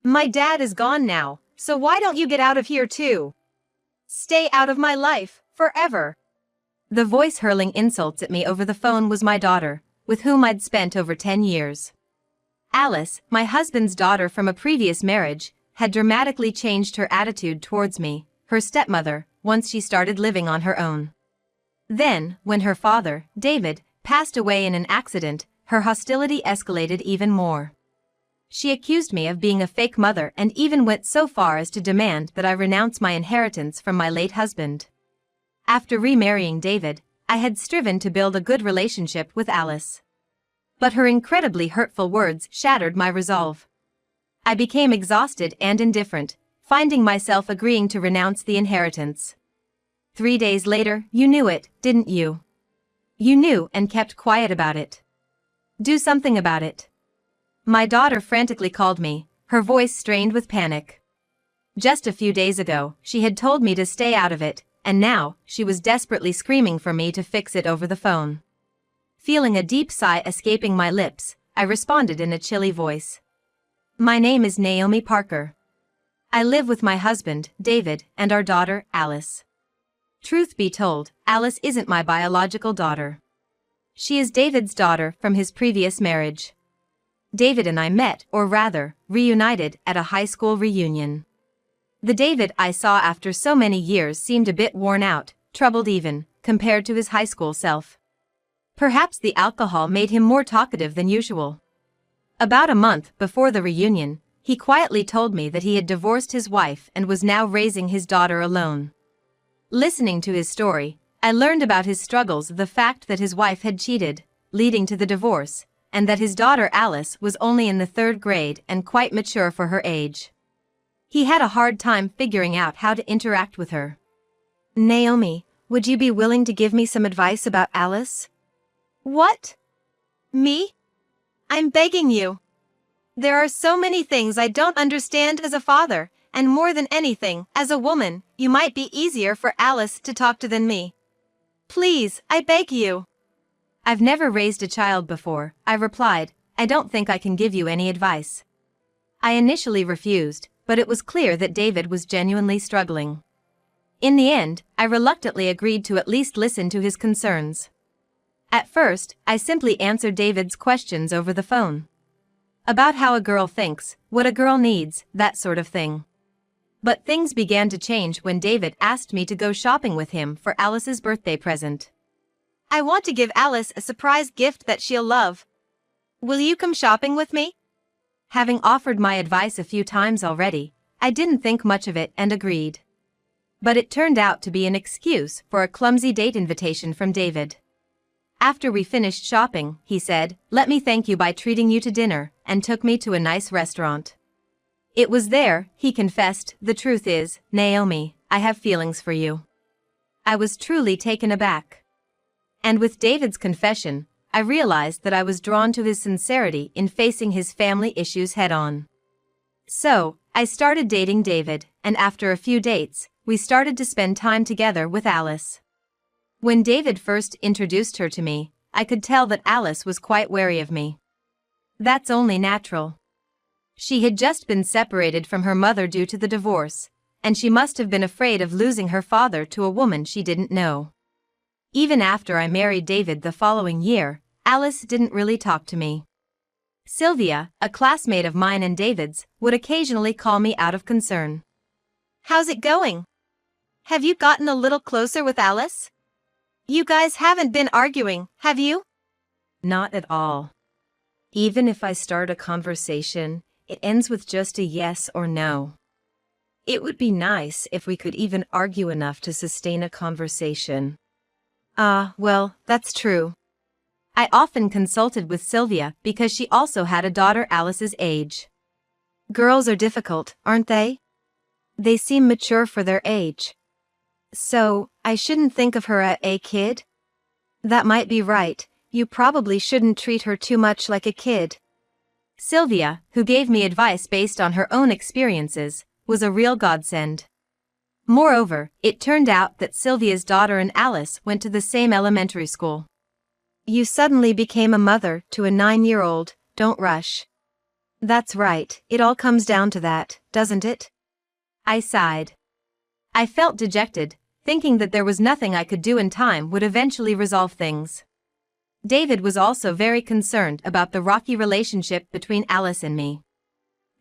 My dad is gone now, so why don't you get out of here too? Stay out of my life, forever. The voice hurling insults at me over the phone was my daughter, with whom I'd spent over 10 years. Alice, my husband's daughter from a previous marriage, had dramatically changed her attitude towards me, her stepmother, once she started living on her own. Then, when her father, David, passed away in an accident, her hostility escalated even more. She accused me of being a fake mother and even went so far as to demand that I renounce my inheritance from my late husband. After remarrying David, I had striven to build a good relationship with Alice. But her incredibly hurtful words shattered my resolve. I became exhausted and indifferent, finding myself agreeing to renounce the inheritance. 3 days later, you knew it, didn't you? You knew and kept quiet about it. Do something about it. My daughter frantically called me, her voice strained with panic. Just a few days ago, she had told me to stay out of it, and now, she was desperately screaming for me to fix it over the phone. Feeling a deep sigh escaping my lips, I responded in a chilly voice. My name is Naomi Parker. I live with my husband, David, and our daughter, Alice. Truth be told, Alice isn't my biological daughter. She is David's daughter from his previous marriage. David and I met, or rather, reunited, at a high school reunion. The David I saw after so many years seemed a bit worn out, troubled even, compared to his high school self. Perhaps the alcohol made him more talkative than usual. About a month before the reunion, he quietly told me that he had divorced his wife and was now raising his daughter alone. Listening to his story, I learned about his struggles, the fact that his wife had cheated, leading to the divorce, and that his daughter Alice was only in the 3rd grade and quite mature for her age. He had a hard time figuring out how to interact with her. Naomi, would you be willing to give me some advice about Alice? What? Me? I'm begging you. There are so many things I don't understand as a father, and more than anything, as a woman, you might be easier for Alice to talk to than me. Please, I beg you. I've never raised a child before, I replied. I don't think I can give you any advice. I initially refused, but it was clear that David was genuinely struggling. In the end, I reluctantly agreed to at least listen to his concerns. At first, I simply answered David's questions over the phone. About how a girl thinks, what a girl needs, that sort of thing. But things began to change when David asked me to go shopping with him for Alice's birthday present. I want to give Alice a surprise gift that she'll love. Will you come shopping with me? Having offered my advice a few times already, I didn't think much of it and agreed. But it turned out to be an excuse for a clumsy date invitation from David. After we finished shopping, he said, "Let me thank you by treating you to dinner," and took me to a nice restaurant. It was there, he confessed, "The truth is, Naomi, I have feelings for you." I was truly taken aback. And with David's confession, I realized that I was drawn to his sincerity in facing his family issues head-on. So, I started dating David, and after a few dates, we started to spend time together with Alice. When David first introduced her to me, I could tell that Alice was quite wary of me. That's only natural. She had just been separated from her mother due to the divorce, and she must have been afraid of losing her father to a woman she didn't know. Even after I married David the following year, Alice didn't really talk to me. Sylvia, a classmate of mine and David's, would occasionally call me out of concern. How's it going? Have you gotten a little closer with Alice? You guys haven't been arguing, have you? Not at all. Even if I start a conversation, it ends with just a yes or no. It would be nice if we could even argue enough to sustain a conversation. Well, that's true. I often consulted with Sylvia because she also had a daughter Alice's age. Girls are difficult, aren't they? They seem mature for their age. So, I shouldn't think of her as a kid? That might be right, you probably shouldn't treat her too much like a kid. Sylvia, who gave me advice based on her own experiences, was a real godsend. Moreover, it turned out that Sylvia's daughter and Alice went to the same elementary school. You suddenly became a mother to a 9-year-old, don't rush. That's right, it all comes down to that, doesn't it? I sighed. I felt dejected, thinking that there was nothing I could do and time would eventually resolve things. David was also very concerned about the rocky relationship between Alice and me.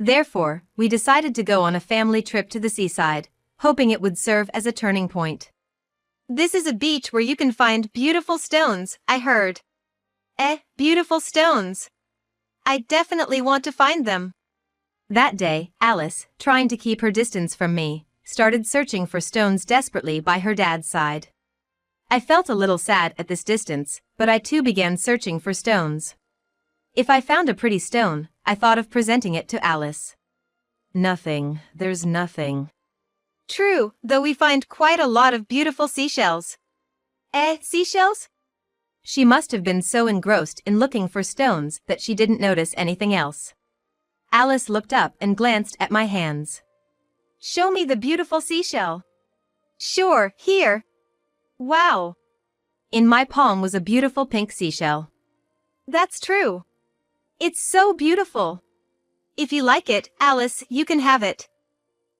Therefore, we decided to go on a family trip to the seaside, hoping it would serve as a turning point. This is a beach where you can find beautiful stones, I heard. Beautiful stones. I definitely want to find them. That day, Alice, trying to keep her distance from me, started searching for stones desperately by her dad's side. I felt a little sad at this distance, but I too began searching for stones. If I found a pretty stone, I thought of presenting it to Alice. Nothing, there's nothing. True, though we find quite a lot of beautiful seashells. Seashells? She must have been so engrossed in looking for stones that she didn't notice anything else. Alice looked up and glanced at my hands. Show me the beautiful seashell. Sure, here. Wow. In my palm was a beautiful pink seashell. That's true. It's so beautiful. If you like it, Alice, you can have it.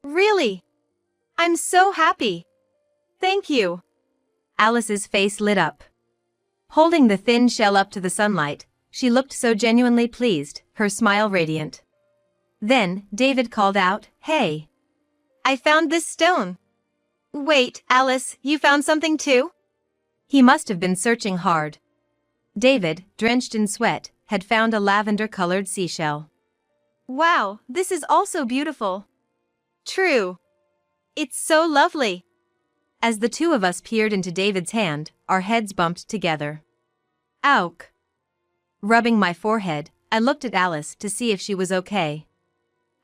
Really? I'm so happy. Thank you. Alice's face lit up. Holding the thin shell up to the sunlight, she looked so genuinely pleased, her smile radiant. Then, David called out, "Hey! I found this stone." Wait, Alice, you found something too? He must have been searching hard. David, drenched in sweat, had found a lavender-colored seashell. Wow, this is also beautiful. True. It's so lovely. As the two of us peered into David's hand, our heads bumped together. Ouk. Rubbing my forehead, I looked at Alice to see if she was okay.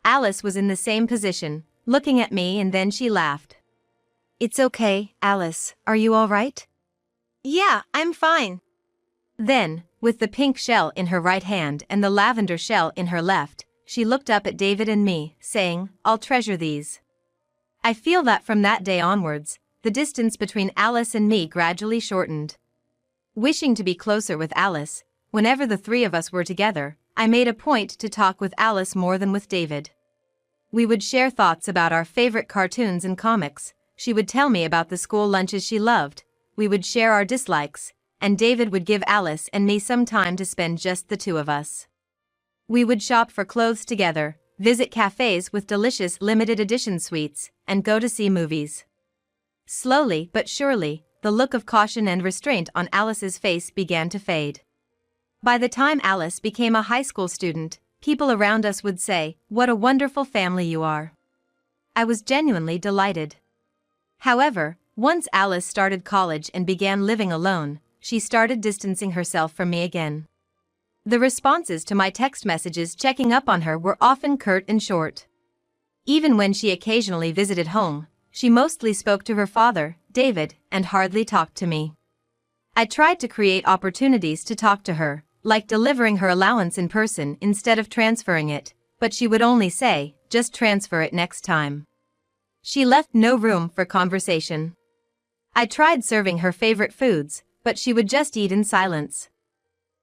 Alice was in the same position, looking at me, and then she laughed. It's okay, Alice, are you all right? Yeah, I'm fine. Then, with the pink shell in her right hand and the lavender shell in her left, she looked up at David and me, saying, "I'll treasure these." I feel that from that day onwards, the distance between Alice and me gradually shortened. Wishing to be closer with Alice, whenever the three of us were together, I made a point to talk with Alice more than with David. We would share thoughts about our favorite cartoons and comics. She would tell me about the school lunches she loved. We would share our dislikes, and David would give Alice and me some time to spend just the two of us. We would shop for clothes together, visit cafes with delicious limited edition sweets, and go to see movies. Slowly but surely, the look of caution and restraint on Alice's face began to fade. By the time Alice became a high school student, people around us would say, "What a wonderful family you are." I was genuinely delighted. However, once Alice started college and began living alone, she started distancing herself from me again. The responses to my text messages checking up on her were often curt and short. Even when she occasionally visited home, she mostly spoke to her father, David, and hardly talked to me. I tried to create opportunities to talk to her, like delivering her allowance in person instead of transferring it, but she would only say, "Just transfer it next time." She left no room for conversation. I tried serving her favorite foods, but she would just eat in silence.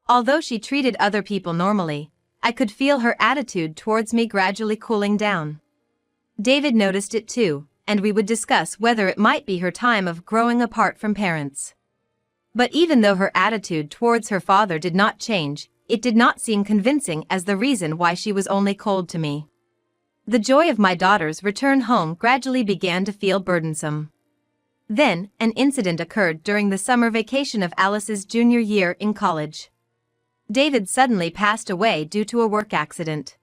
Although she treated other people normally, I could feel her attitude towards me gradually cooling down. David noticed it too, and we would discuss whether it might be her time of growing apart from parents. But even though her attitude towards her father did not change, it did not seem convincing as the reason why she was only cold to me. The joy of my daughter's return home gradually began to feel burdensome. Then, an incident occurred during the summer vacation of Alice's junior year in college. David suddenly passed away due to a work accident.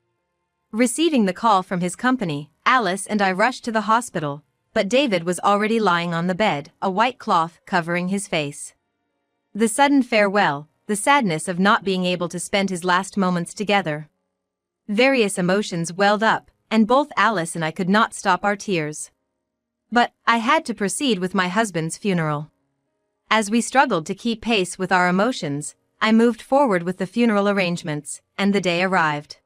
Receiving the call from his company, Alice and I rushed to the hospital, but David was already lying on the bed, a white cloth covering his face. The sudden farewell, the sadness of not being able to spend his last moments together. Various emotions welled up, and both Alice and I could not stop our tears. But I had to proceed with my husband's funeral. As we struggled to keep pace with our emotions, I moved forward with the funeral arrangements, and the day arrived.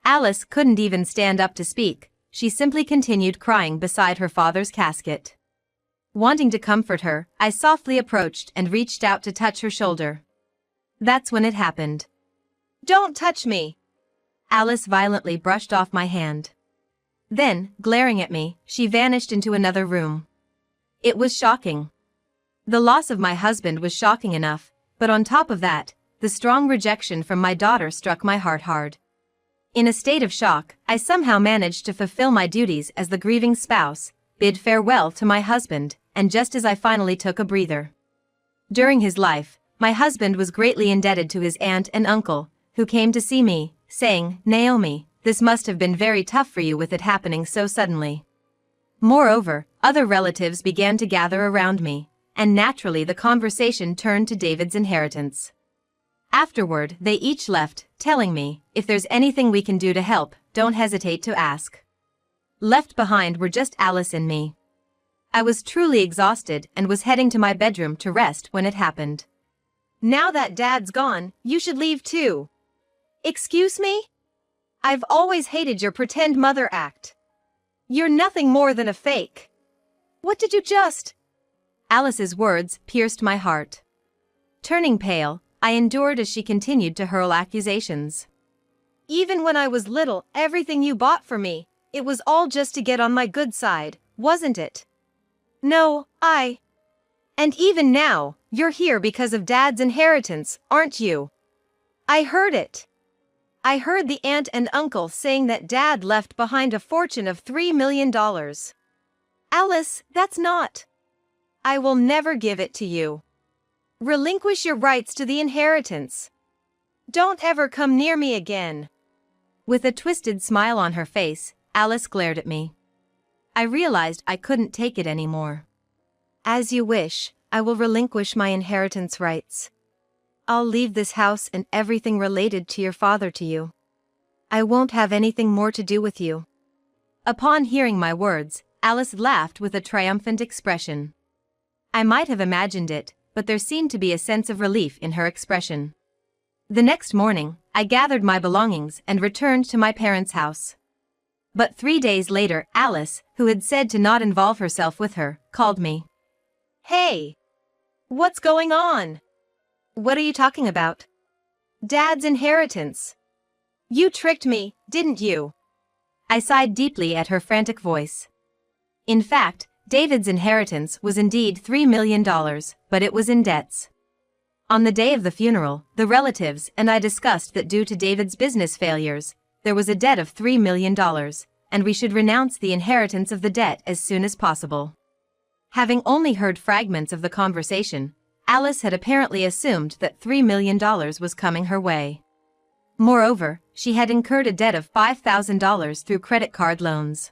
Alice couldn't even stand up to speak, she simply continued crying beside her father's casket. Wanting to comfort her, I softly approached and reached out to touch her shoulder. That's when it happened. "Don't touch me!" Alice violently brushed off my hand. Then, glaring at me, she vanished into another room. It was shocking. The loss of my husband was shocking enough, but on top of that, the strong rejection from my daughter struck my heart hard. In a state of shock, I somehow managed to fulfill my duties as the grieving spouse, bid farewell to my husband, and just as I finally took a breather. During his life, my husband was greatly indebted to his aunt and uncle, who came to see me, saying, "Naomi, this must have been very tough for you with it happening so suddenly." Moreover, other relatives began to gather around me, and naturally the conversation turned to David's inheritance. Afterward, they each left, telling me, "If there's anything we can do to help, don't hesitate to ask." Left behind were just Alice and me. I was truly exhausted and was heading to my bedroom to rest when it happened. "Now that Dad's gone, you should leave too." "Excuse me? I've always hated your pretend mother act. You're nothing more than a fake. What did you just—" Alice's words pierced my heart. Turning pale, I endured as she continued to hurl accusations. "Even when I was little, everything you bought for me, it was all just to get on my good side, wasn't it? No, And even now, you're here because of Dad's inheritance, aren't you? I heard it. I heard the aunt and uncle saying that Dad left behind a fortune of $3 million. Alice, that's not. I will never give it to you. Relinquish your rights to the inheritance. Don't ever come near me again." With a twisted smile on her face, Alice glared at me. I realized I couldn't take it anymore. "As you wish, I will relinquish my inheritance rights. I'll leave this house and everything related to your father to you. I won't have anything more to do with you." Upon hearing my words, Alice laughed with a triumphant expression. I might have imagined it, but there seemed to be a sense of relief in her expression. The next morning, I gathered my belongings and returned to my parents' house. But 3 days later, Alice, who had said to not involve herself with her, called me. "Hey! What's going on?" "What are you talking about?" "Dad's inheritance. You tricked me, didn't you?" I sighed deeply at her frantic voice. In fact, David's inheritance was indeed $3 million, but it was in debts. On the day of the funeral, the relatives and I discussed that due to David's business failures, there was a debt of $3 million, and we should renounce the inheritance of the debt as soon as possible. Having only heard fragments of the conversation, Alice had apparently assumed that $3 million was coming her way. Moreover, she had incurred a debt of $5,000 through credit card loans.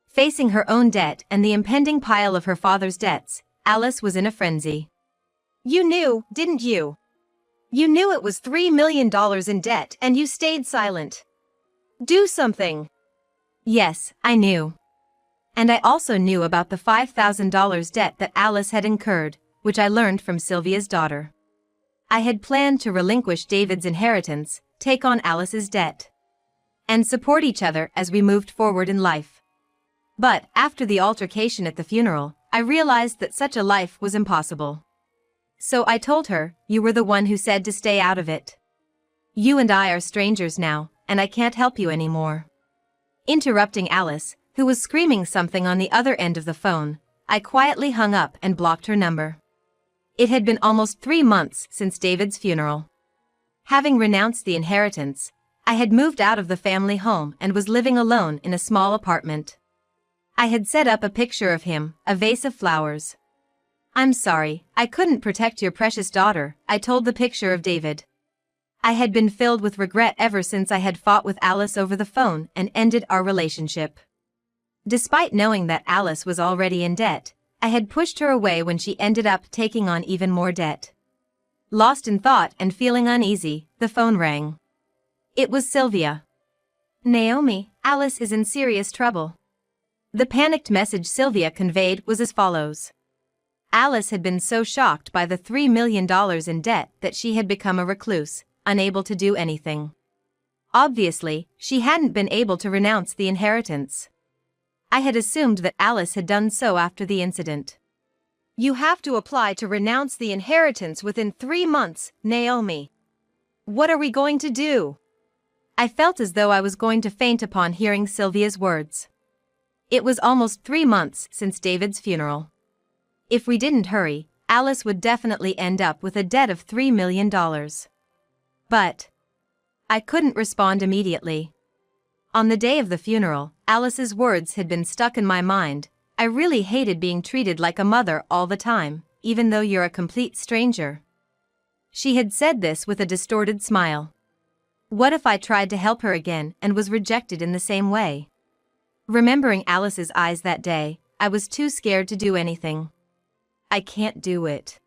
Facing her own debt and the impending pile of her father's debts, Alice was in a frenzy. "You knew, didn't you? You knew it was $3 million in debt and you stayed silent. Do something." "Yes, I knew. And I also knew about the $5,000 debt that Alice had incurred, which I learned from Sylvia's daughter. I had planned to relinquish David's inheritance, take on Alice's debt, and support each other as we moved forward in life. But, after the altercation at the funeral, I realized that such a life was impossible. So I told her, "You were the one who said to stay out of it. You and I are strangers now, and I can't help you anymore." Interrupting Alice, who was screaming something on the other end of the phone, I quietly hung up and blocked her number. It had been almost 3 months since David's funeral. Having renounced the inheritance, I had moved out of the family home and was living alone in a small apartment. I had set up a picture of him, a vase of flowers. "I'm sorry, I couldn't protect your precious daughter," I told the picture of David. I had been filled with regret ever since I had fought with Alice over the phone and ended our relationship. Despite knowing that Alice was already in debt, I had pushed her away when she ended up taking on even more debt. Lost in thought and feeling uneasy, the phone rang. It was Sylvia. "Naomi, Alice is in serious trouble." The panicked message Sylvia conveyed was as follows. Alice had been so shocked by the $3 million in debt that she had become a recluse, unable to do anything. Obviously, she hadn't been able to renounce the inheritance. I had assumed that Alice had done so after the incident. "You have to apply to renounce the inheritance within 3 months, Naomi. What are we going to do?" I felt as though I was going to faint upon hearing Sylvia's words. It was almost 3 months since David's funeral. If we didn't hurry, Alice would definitely end up with a debt of $3 million. But I couldn't respond immediately. On the day of the funeral, Alice's words had been stuck in my mind. I really hated being treated like a mother all the time, even though you're a complete stranger. She had said this with a distorted smile. What if I tried to help her again and was rejected in the same way? Remembering Alice's eyes that day, I was too scared to do anything. I can't do it.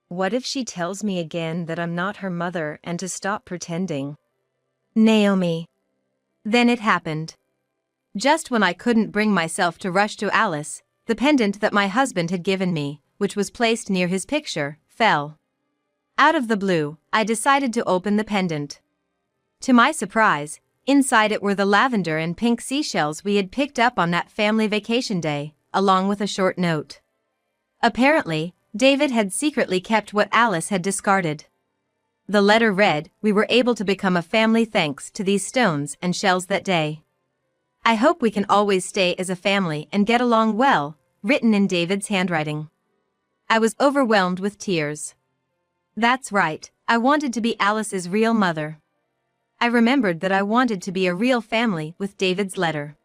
What if she tells me again that I'm not her mother and to stop pretending? Naomi. Then it happened. Just when I couldn't bring myself to rush to Alice, the pendant that my husband had given me, which was placed near his picture, fell. Out of the blue, I decided to open the pendant. To my surprise, inside it were the lavender and pink seashells we had picked up on that family vacation day, along with a short note. Apparently, David had secretly kept what Alice had discarded. The letter read, "We were able to become a family thanks to these stones and shells that day. I hope we can always stay as a family and get along well," written in David's handwriting. I was overwhelmed with tears. That's right, I wanted to be Alice's real mother. I remembered that I wanted to be a real family with David's letter.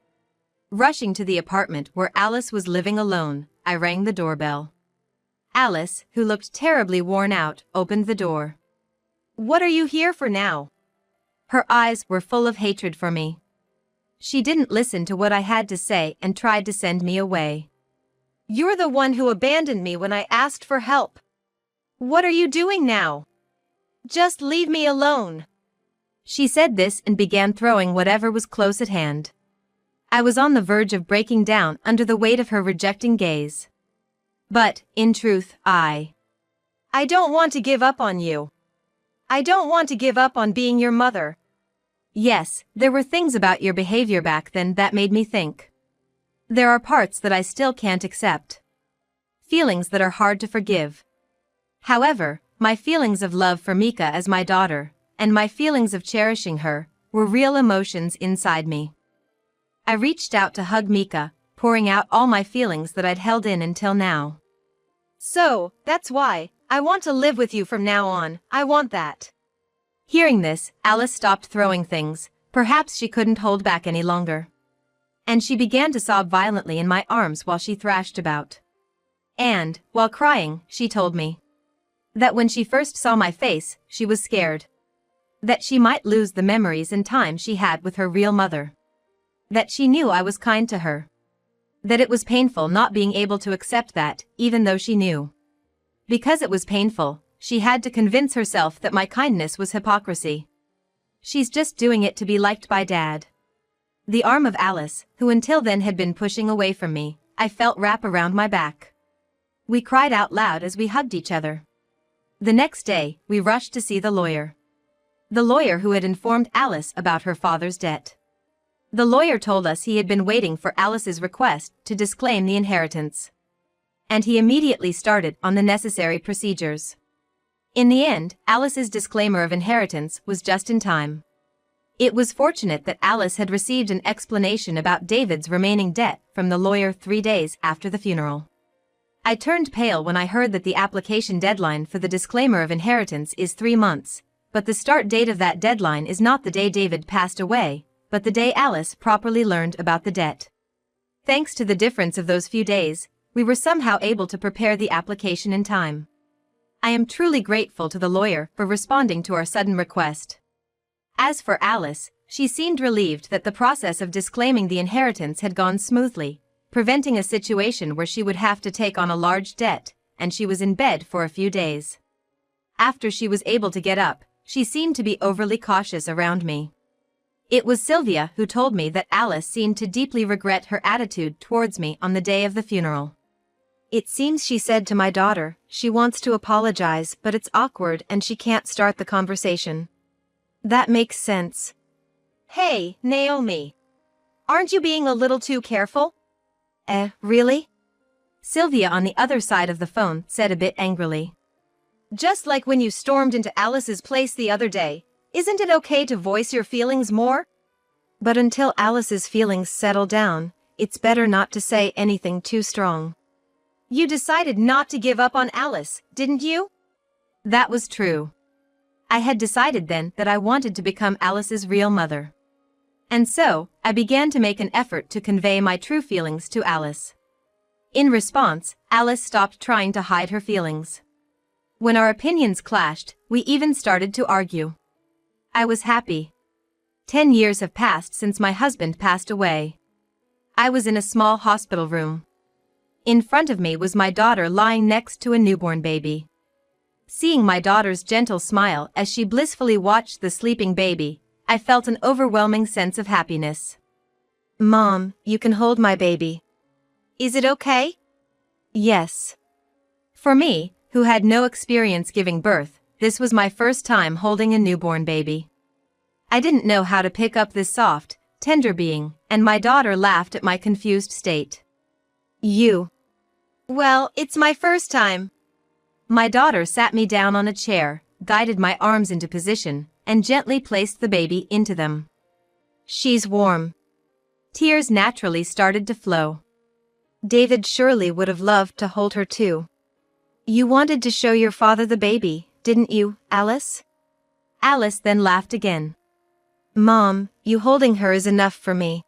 Rushing to the apartment where Alice was living alone, I rang the doorbell. Alice, who looked terribly worn out, opened the door. "What are you here for now?" Her eyes were full of hatred for me. She didn't listen to what I had to say and tried to send me away. "You're the one who abandoned me when I asked for help. What are you doing now? Just leave me alone." She said this and began throwing whatever was close at hand. I was on the verge of breaking down under the weight of her rejecting gaze. But, in truth, I don't want to give up on you. I don't want to give up on being your mother. Yes, there were things about your behavior back then that made me think. There are parts that I still can't accept. Feelings that are hard to forgive. However, my feelings of love for Mika as my daughter, and my feelings of cherishing her, were real emotions inside me. I reached out to hug Mika, pouring out all my feelings that I'd held in until now. "So, that's why, I want to live with you from now on, I want that." Hearing this, Alice stopped throwing things, perhaps she couldn't hold back any longer. And she began to sob violently in my arms while she thrashed about. And, while crying, she told me that when she first saw my face, she was scared. That she might lose the memories and time she had with her real mother. That she knew I was kind to her. That it was painful not being able to accept that, even though she knew. Because it was painful, she had to convince herself that my kindness was hypocrisy. She's just doing it to be liked by Dad. The arm of Alice, who until then had been pushing away from me, I felt wrap around my back. We cried out loud as we hugged each other. The next day, we rushed to see the lawyer. The lawyer who had informed Alice about her father's debt. The lawyer told us he had been waiting for Alice's request to disclaim the inheritance. And he immediately started on the necessary procedures. In the end, Alice's disclaimer of inheritance was just in time. It was fortunate that Alice had received an explanation about David's remaining debt from the lawyer 3 days after the funeral. I turned pale when I heard that the application deadline for the disclaimer of inheritance is 3 months, but the start date of that deadline is not the day David passed away, but the day Alice properly learned about the debt. Thanks to the difference of those few days, we were somehow able to prepare the application in time. I am truly grateful to the lawyer for responding to our sudden request. As for Alice, she seemed relieved that the process of disclaiming the inheritance had gone smoothly, preventing a situation where she would have to take on a large debt, and she was in bed for a few days. After she was able to get up, she seemed to be overly cautious around me. It was Sylvia who told me that Alice seemed to deeply regret her attitude towards me on the day of the funeral. "It seems she said to my daughter, she wants to apologize but it's awkward and she can't start the conversation." That makes sense. "Hey, Naomi. Aren't you being a little too careful?" Really?" Sylvia on the other side of the phone said a bit angrily. "Just like when you stormed into Alice's place the other day, Isn't it okay to voice your feelings more? But until Alice's feelings settle down, it's better not to say anything too strong. You decided not to give up on Alice, didn't you? That was true. I had decided then that I wanted to become Alice's real mother. And so, I began to make an effort to convey my true feelings to Alice. In response, Alice stopped trying to hide her feelings. When our opinions clashed, we even started to argue. I was happy. 10 years have passed since my husband passed away. I was in a small hospital room. In front of me was my daughter lying next to a newborn baby. Seeing my daughter's gentle smile as she blissfully watched the sleeping baby, I felt an overwhelming sense of happiness. Mom, you can hold my baby. Is it okay? Yes. For me, who had no experience giving birth, this was my first time holding a newborn baby. I didn't know how to pick up this soft, tender being, and my daughter laughed at my confused state. Well, it's my first time. My daughter sat me down on a chair, guided my arms into position, and gently placed the baby into them. She's warm. Tears naturally started to flow. David surely would have loved to hold her too. You wanted to show your father the baby, didn't you, Alice? Alice then laughed again. Mom, you holding her is enough for me.